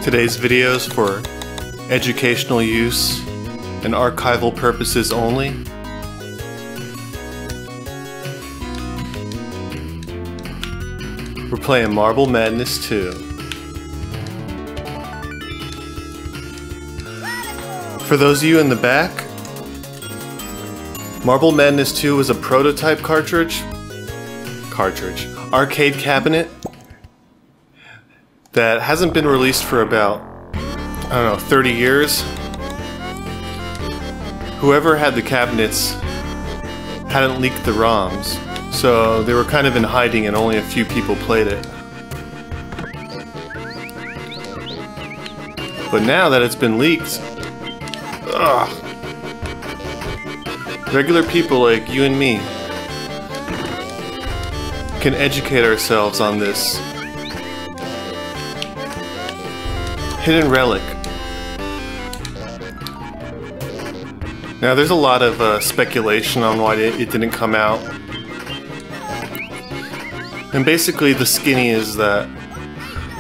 Today's videos for educational use and archival purposes only. We're playing Marble Madness 2. For those of you in the back, Marble Madness 2 was a prototype arcade cabinet that hasn't been released for about, I don't know, 30 years. Whoever had the cabinets hadn't leaked the ROMs, so they were kind of in hiding and only a few people played it. But now that it's been leaked, regular people like you and me can educate ourselves on this hidden relic. Now there's a lot of speculation on why it didn't come out. And basically the skinny is that,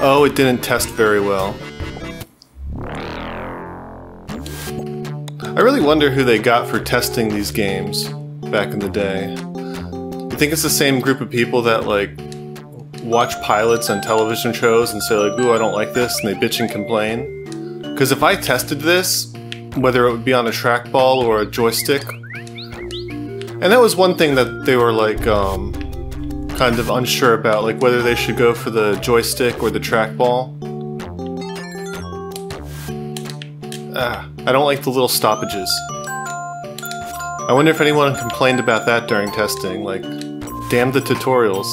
oh, it didn't test very well. I really wonder who they got for testing these games back in the day. You think it's the same group of people that like watch pilots on television shows and say like, ooh, I don't like this, and they bitch and complain? Because if I tested this, whether it would be on a trackball or a joystick, and that was one thing that they were like kind of unsure about, like whether they should go for the joystick or the trackball. I don't like the little stoppages. I wonder if anyone complained about that during testing, like, damn the tutorials.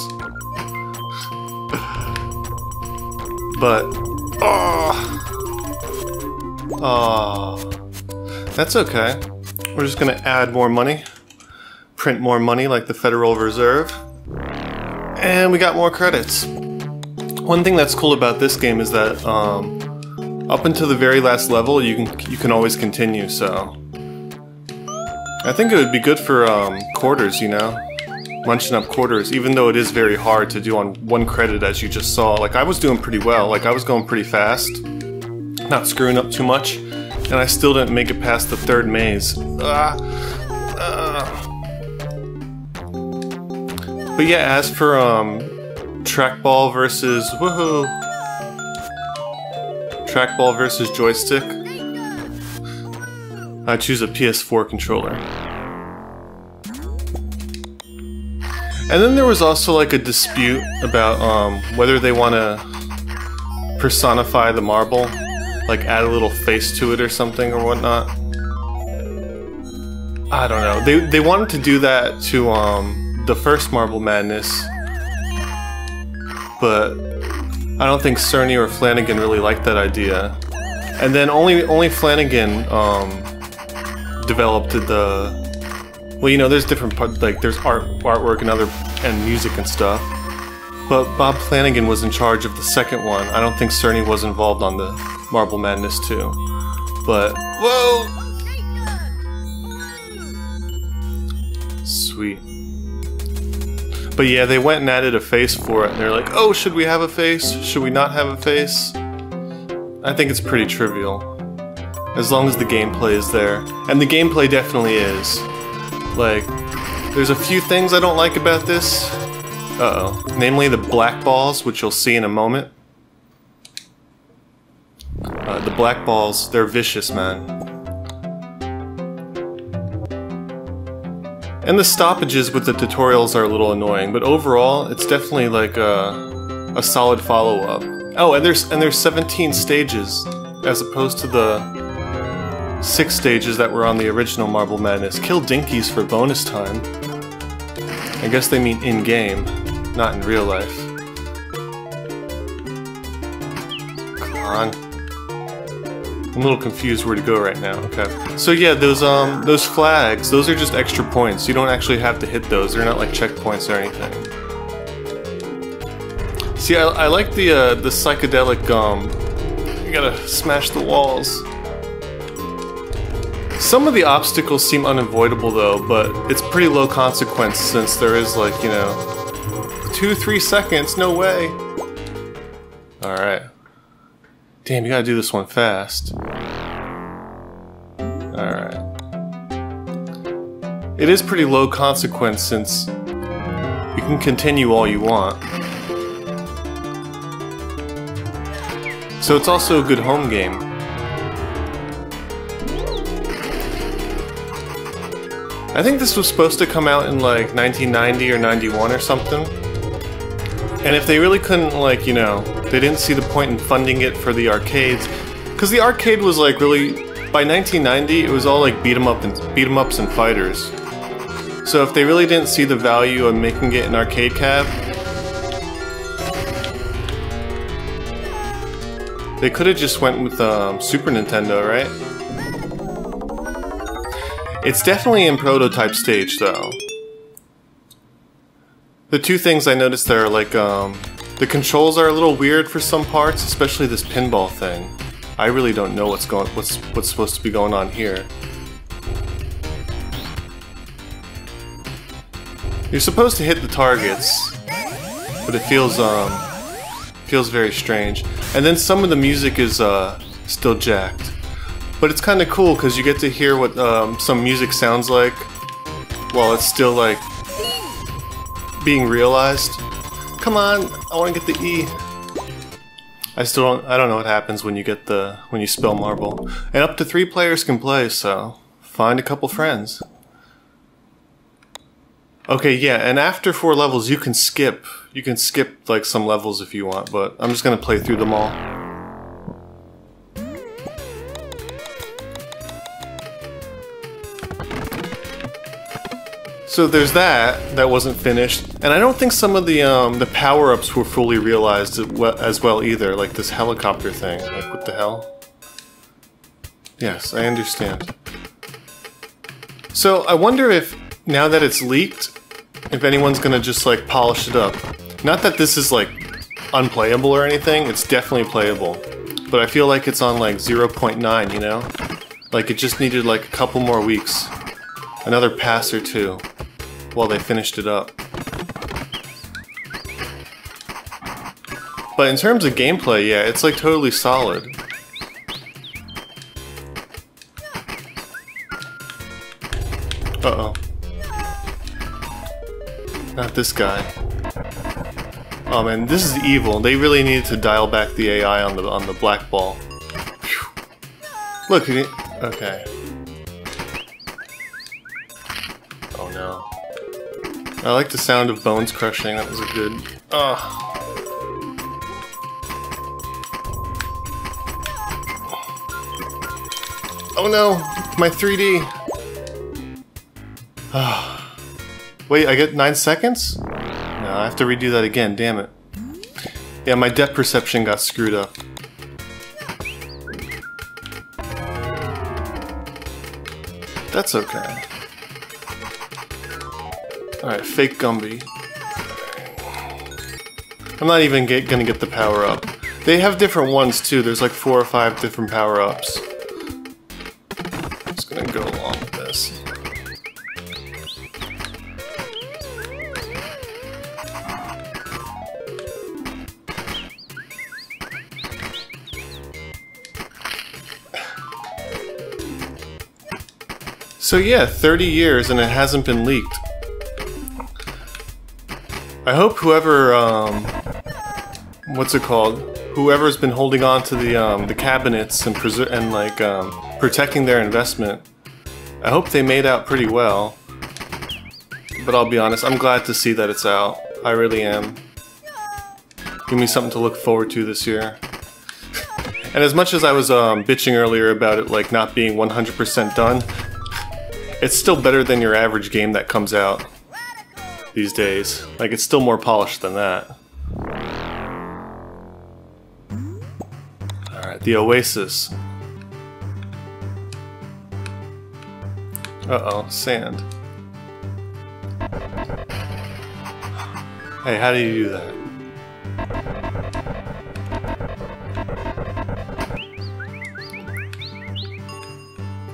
But, that's okay. We're just gonna add more money, print more money like the Federal Reserve, and we got more credits. One thing that's cool about this game is that up until the very last level, you can always continue. So I think it would be good for quarters, you know, munching up quarters. Even though it is very hard to do on one credit, as you just saw. Like I was doing pretty well. Like I was going pretty fast, not screwing up too much, and I still didn't make it past the third maze. But yeah, as for trackball versus trackball versus joystick, I choose a PS4 controller. And then there was also like a dispute about whether they want to personify the marble, like add a little face to it or something or whatnot. I don't know. They wanted to do that to the first Marble Madness, but I don't think Cerny or Flanagan really liked that idea. And then only Flanagan developed the, well, you know, there's different parts, like there's artwork and music and stuff. But Bob Flanagan was in charge of the second one. I don't think Cerny was involved on the Marble Madness 2. But whoa! Sweet. But yeah, they went and added a face for it, and they're like, oh, should we have a face? Should we not have a face? I think it's pretty trivial, as long as the gameplay is there. And the gameplay definitely is. Like, there's a few things I don't like about this. Namely the black balls, which you'll see in a moment. The black balls, they're vicious, man. And the stoppages with the tutorials are a little annoying, but overall, it's definitely like a solid follow-up. Oh, and there's 17 stages, as opposed to the 6 stages that were on the original Marble Madness. Kill Dinkies for bonus time. I guess they mean in-game, not in real life. Come on. I'm a little confused where to go right now. Okay. So yeah, those flags, those are just extra points. You don't actually have to hit those. They're not like checkpoints or anything. See, I like the psychedelic you gotta smash the walls. Some of the obstacles seem unavoidable though, but it's pretty low consequence since there is like, you know, 2-3 seconds, no way. Alright. Damn, you gotta do this one fast. Alright. It is pretty low consequence since you can continue all you want. So it's also a good home game. I think this was supposed to come out in like 1990 or 91 or something. And if they really couldn't, like, you know, they didn't see the point in funding it for the arcades, because the arcade was like really, by 1990 it was all like beat 'em ups and fighters. So if they really didn't see the value of making it an arcade cab, they could have just went with Super Nintendo, right? It's definitely in prototype stage though. The two things I noticed there are like, the controls are a little weird for some parts, especially this pinball thing. I really don't know what's supposed to be going on here. You're supposed to hit the targets, but it feels very strange. And then some of the music is still jacked. But it's kind of cool because you get to hear what some music sounds like while it's still like being realized. Come on, I want to get the E. I don't know what happens when you spell marble. And up to 3 players can play, so find a couple friends. Okay, yeah, and after 4 levels you can skip like some levels if you want, but I'm just gonna play through them all. So there's that wasn't finished, and I don't think some of the power-ups were fully realized as well either, like this helicopter thing. Like, what the hell? Yes, I understand. So I wonder if, now that it's leaked, if anyone's gonna just like polish it up. Not that this is like unplayable or anything, it's definitely playable. But I feel like it's on like 0.9, you know? Like it just needed like a couple more weeks. Another pass or two. While they finished it up. But in terms of gameplay, yeah, it's like totally solid. Uh-oh. Not this guy. Oh man, this is evil. They really needed to dial back the AI on the black ball. Whew. Look, okay. Oh no. I like the sound of bones crushing, that was a good... Oh no! My 3D! Wait, I get 9 seconds? No, I have to redo that again, damn it. Yeah, my depth perception got screwed up. That's okay. Alright, fake Gumby. I'm not even gonna get the power up. They have different ones too, there's like 4 or 5 different power ups. Just gonna go along with this. So yeah, 30 years and it hasn't been leaked. I hope whoever, what's it called? Whoever's been holding on to the cabinets and protecting their investment, I hope they made out pretty well. But I'll be honest, I'm glad to see that it's out. I really am. Give me something to look forward to this year. And as much as I was bitching earlier about it like not being 100% done, it's still better than your average game that comes out these days. Like, it's still more polished than that. Alright, the Oasis. Uh-oh, sand. Hey, how do you do that?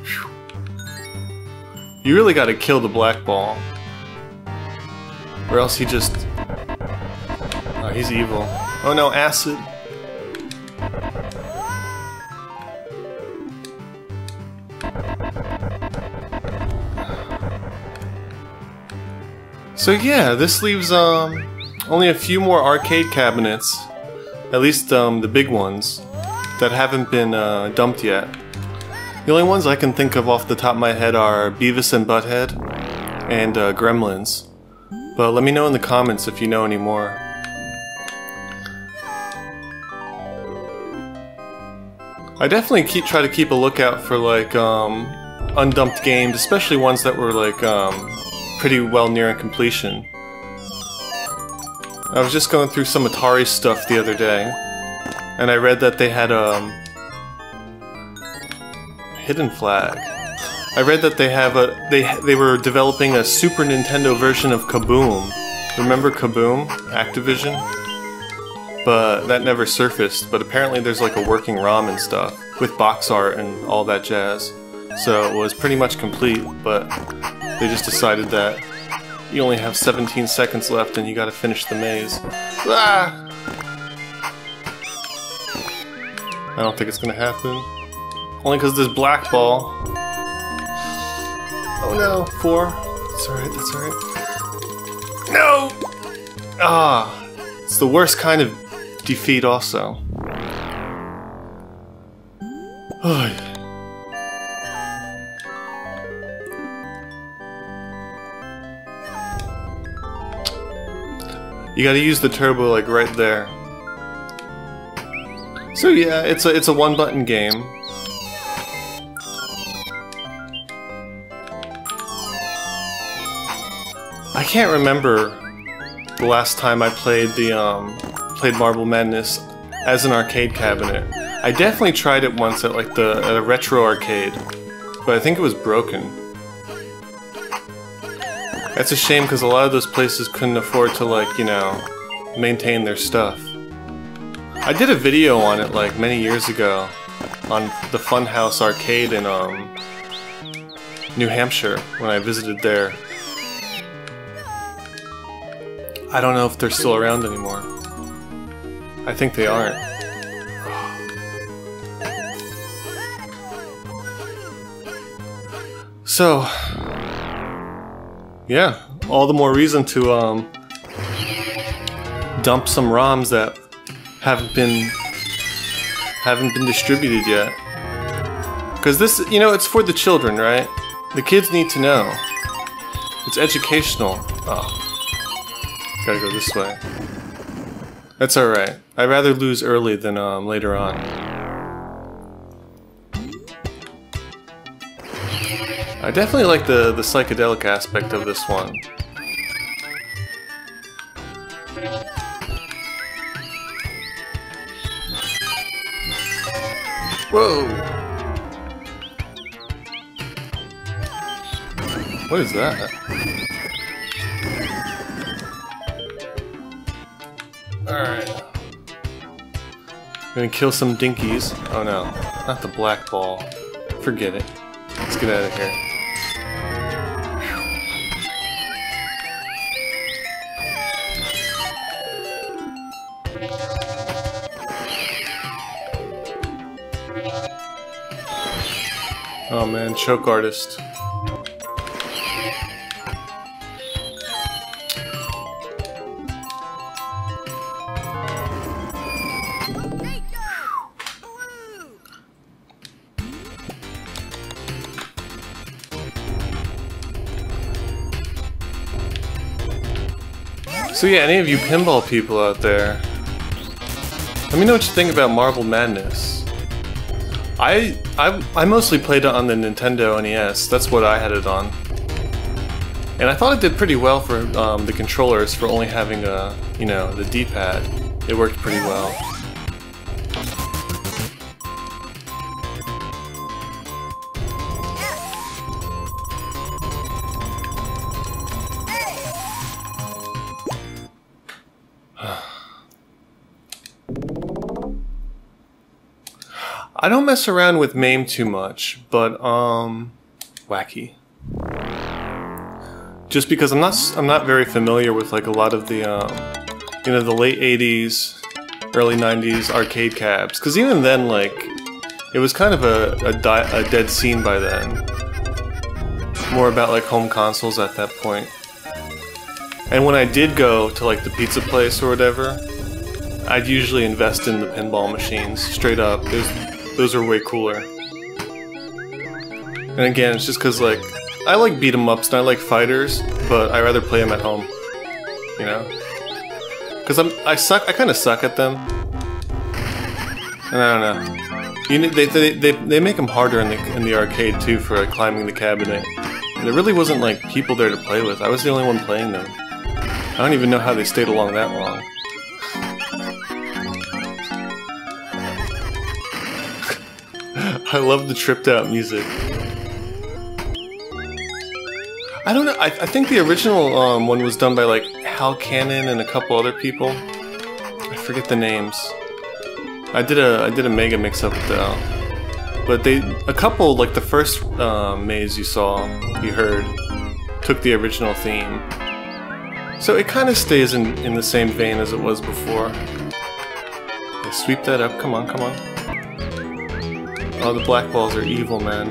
Whew. You really gotta kill the black ball. Or else he just... Oh, he's evil. Oh no, acid. So yeah, this leaves only a few more arcade cabinets, at least the big ones, that haven't been dumped yet. The only ones I can think of off the top of my head are Beavis and Butthead and Gremlins. But let me know in the comments if you know any more. I definitely try to keep a lookout for like undumped games, especially ones that were like pretty well near completion. I was just going through some Atari stuff the other day, and I read that they had Hidden Flag. I read that they were developing a Super Nintendo version of Kaboom. Remember Kaboom? Activision? But that never surfaced. But apparently there's like a working ROM and stuff with box art and all that jazz. So it was pretty much complete, but they just decided that you only have 17 seconds left and you gotta finish the maze. Ah! I don't think it's gonna happen. Only because there's black ball. Oh no, 4. That's alright, that's alright. No! Ah! It's the worst kind of defeat also. Oh. You gotta use the turbo like right there. So yeah, it's a one-button game. I can't remember the last time I played played Marble Madness as an arcade cabinet. I definitely tried it once at like at a retro arcade, but I think it was broken. That's a shame because a lot of those places couldn't afford to, like, you know, maintain their stuff. I did a video on it like many years ago on the Funhouse arcade in New Hampshire when I visited there. I don't know if they're still around anymore. I think they aren't. So, yeah, all the more reason to dump some ROMs that haven't been distributed yet. Because this, you know, it's for the children, right? The kids need to know. It's educational. Oh, gotta go this way. That's all right. I'd rather lose early than later on. I definitely like the psychedelic aspect of this one. Whoa! What is that? Alright. I'm gonna kill some dinkies. Oh no, not the black ball. Forget it. Let's get out of here. Oh man, choke artist. So yeah, any of you pinball people out there, let me know what you think about Marble Madness. I mostly played it on the Nintendo NES. That's what I had it on, and I thought it did pretty well for the controllers for only having a, you know, the D-pad. It worked pretty well. I don't mess around with MAME too much, but wacky. Just because I'm not very familiar with like a lot of the you know, the late 80s, early 90s arcade cabs. Because even then, like, it was kind of a dead scene by then. More about like home consoles at that point. And when I did go to like the pizza place or whatever, I'd usually invest in the pinball machines, straight up. Those are way cooler. And again, it's just because like, I like beat 'em ups and I like fighters, but I rather play them at home, you know? Because I kind of suck at them. And I don't know. You know, they make them harder in the arcade too for like, climbing the cabinet. And there really wasn't like people there to play with. I was the only one playing them. I don't even know how they stayed along that long. I love the tripped out music. I don't know, I think the original one was done by like Hal Cannon and a couple other people. I forget the names. I did a mega mix up though. But a couple, like the first maze you heard, took the original theme. So it kind of stays in the same vein as it was before. Okay, sweep that up, come on, come on. Oh, the black balls are evil, man.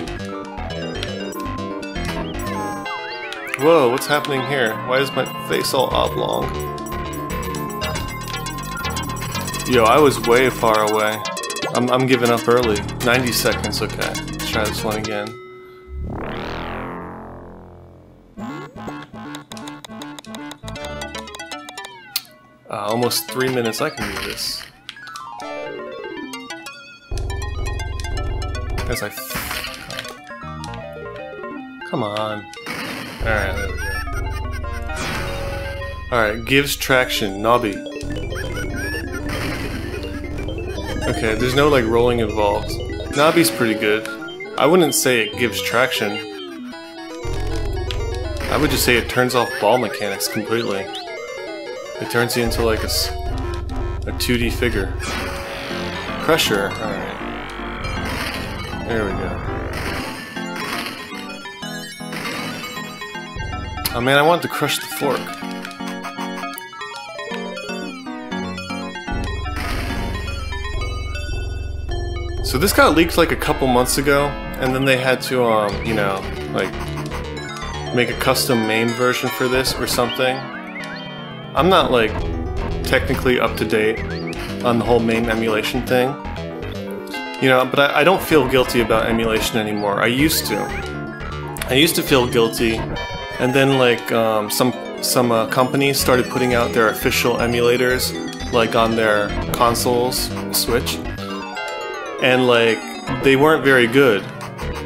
Whoa, what's happening here? Why is my face all oblong? Yo, I was way far away. I'm giving up early. 90 seconds, okay. Let's try this one again. Almost 3 minutes, I can do this. As I come on. Alright, there we go. Alright, gives traction, Nobby. Okay, there's no like rolling involved. Nobby's pretty good. I wouldn't say it gives traction. I would just say it turns off ball mechanics completely. It turns you into like a 2D figure. Crusher, alright. There we go. Oh man, I wanted to crush the fork. So this got leaked like a couple months ago, and then they had to, you know, like, make a custom MAME version for this or something. I'm not, like, technically up to date on the whole MAME emulation thing. You know, but I don't feel guilty about emulation anymore. I used to. I used to feel guilty, and then like some companies started putting out their official emulators, like on their consoles, Switch, and like they weren't very good.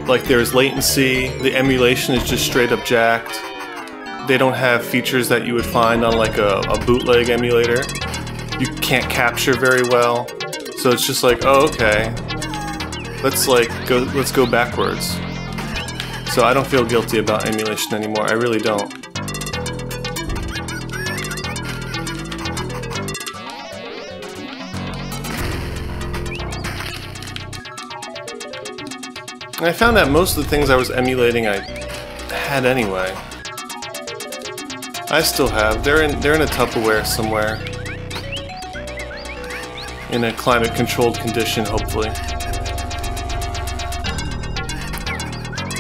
Like there's latency, the emulation is just straight up jacked. They don't have features that you would find on like a bootleg emulator. You can't capture very well, so it's just like, oh okay. Let's go backwards. So I don't feel guilty about emulation anymore. I really don't. And I found that most of the things I was emulating I had anyway. I still have. They're in a Tupperware somewhere. In a climate controlled condition, hopefully.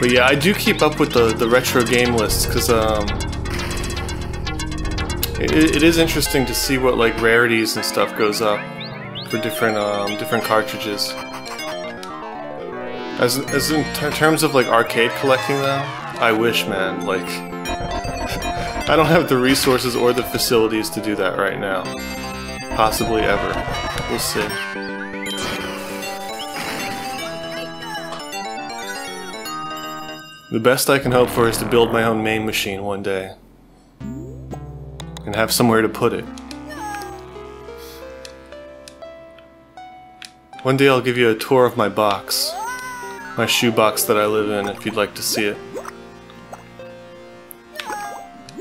But yeah, I do keep up with the retro game lists because it is interesting to see what like rarities and stuff goes up for different cartridges. As in terms of like arcade collecting though, I wish, man. Like I don't have the resources or the facilities to do that right now. Possibly ever. We'll see. The best I can hope for is to build my own MAME machine one day. And have somewhere to put it. One day I'll give you a tour of my box. My shoebox that I live in, if you'd like to see it.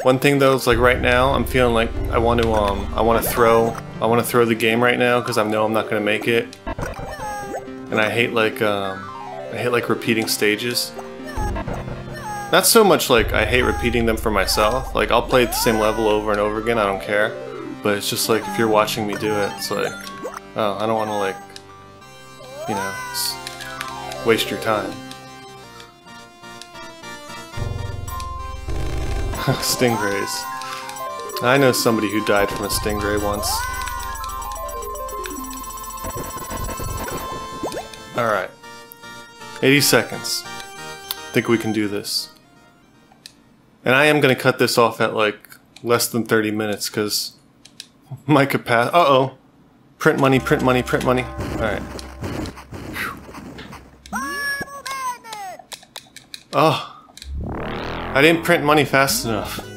One thing though is like right now, I'm feeling like I want to throw the game right now because I know I'm not gonna make it. And I hate like repeating stages. Not so much like I hate repeating them for myself, like I'll play the same level over and over again, I don't care. But it's just like if you're watching me do it, it's like, oh, I don't want to like, you know, waste your time. Stingrays. I know somebody who died from a stingray once. Alright. 80 seconds. Think we can do this. And I am going to cut this off at like less than 30 minutes because my capacity... Uh-oh. Print money, print money, print money. Alright. Oh. I didn't print money fast enough.